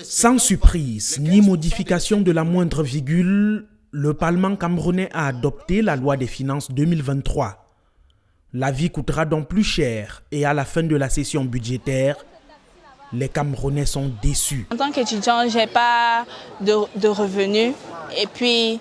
Sans surprise ni modification de la moindre virgule, le Parlement camerounais a adopté la loi des finances 2023. La vie coûtera donc plus cher et à la fin de la session budgétaire, les Camerounais sont déçus. En tant qu'étudiant, je n'ai pas de revenus et puis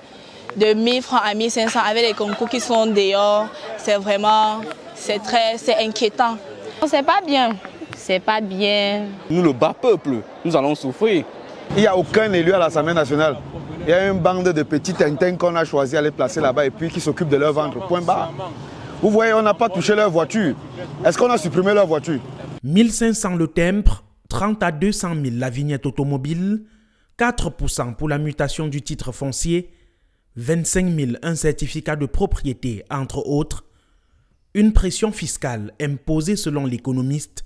de 1000 francs à 1500 avec les concours qui sont dehors, c'est inquiétant. C'est pas bien. C'est pas bien. Nous, le bas peuple, nous allons souffrir. Il n'y a aucun élu à l'Assemblée nationale. Il y a une bande de petits tintins qu'on a choisi à les placer là-bas et puis qui s'occupent de leur ventre. Point barre. Vous voyez, on n'a pas touché leur voiture. Est-ce qu'on a supprimé leur voiture? 1500 le timbre, 30 à 200 000 la vignette automobile, 4% pour la mutation du titre foncier, 25 000 un certificat de propriété, entre autres. Une pression fiscale imposée selon l'économiste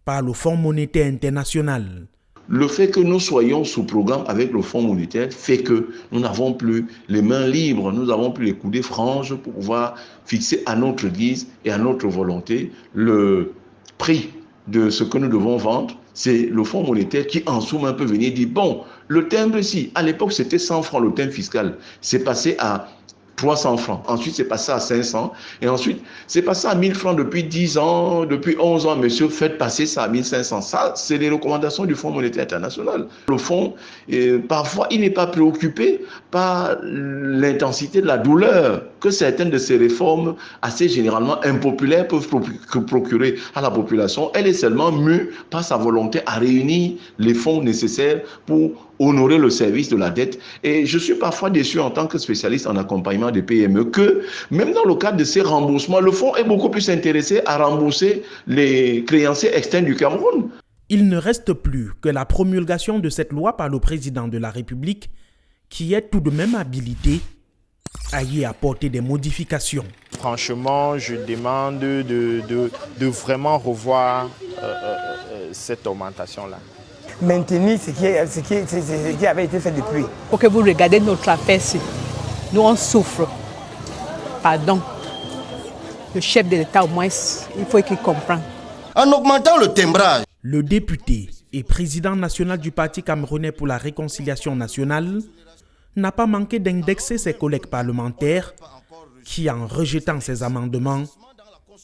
par le Fonds monétaire international. Le fait que nous soyons sous programme avec le Fonds monétaire fait que nous n'avons plus les mains libres, nous n'avons plus les coudées franches pour pouvoir fixer à notre guise et à notre volonté le prix de ce que nous devons vendre. C'est le Fonds monétaire qui en somme un peu venir dire bon, le timbre ici, à l'époque c'était 100 francs le timbre fiscal, c'est passé à 300 francs. Ensuite, c'est passé à 500. Et ensuite, c'est passé à 1000 francs depuis 10 ans, depuis 11 ans. Monsieur, faites passer ça à 1500. Ça, c'est les recommandations du Fonds monétaire international. Le Fonds, parfois, il n'est pas préoccupé par l'intensité de la douleur que certaines de ces réformes, assez généralement impopulaires, peuvent procurer à la population. Elle est seulement mue par sa volonté à réunir les fonds nécessaires pour honorer le service de la dette. Et je suis parfois déçu en tant que spécialiste en accompagnement des PME que même dans le cadre de ces remboursements, le fonds est beaucoup plus intéressé à rembourser les créanciers externes du Cameroun. Il ne reste plus que la promulgation de cette loi par le président de la République qui est tout de même habilité à y apporter des modifications. Franchement, je demande de vraiment revoir cette augmentation-là. Maintenir ce qui avait été fait depuis. Pour que vous regardez notre affaire-ci, nous on souffre. Pardon. Le chef de l'État au moins, il faut qu'il comprenne. En augmentant le timbrage. Le député et président national du Parti camerounais pour la réconciliation nationale n'a pas manqué d'indexer ses collègues parlementaires qui, en rejetant ces amendements,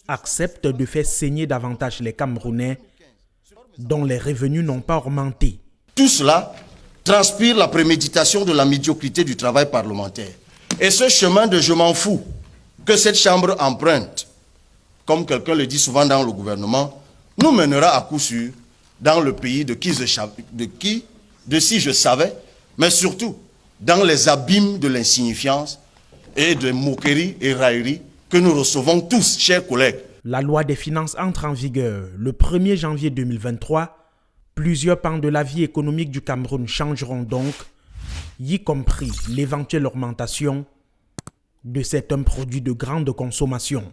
acceptent de faire saigner davantage les Camerounais dont les revenus n'ont pas augmenté. Tout cela transpire la préméditation de la médiocrité du travail parlementaire. Et ce chemin de je m'en fous que cette chambre emprunte, comme quelqu'un le dit souvent dans le gouvernement, nous mènera à coup sûr dans le pays de si je savais, mais surtout dans les abîmes de l'insignifiance et de moqueries et railleries que nous recevons tous, chers collègues. La loi des finances entre en vigueur le 1er janvier 2023. Plusieurs pans de la vie économique du Cameroun changeront donc, y compris l'éventuelle augmentation de certains produits de grande consommation.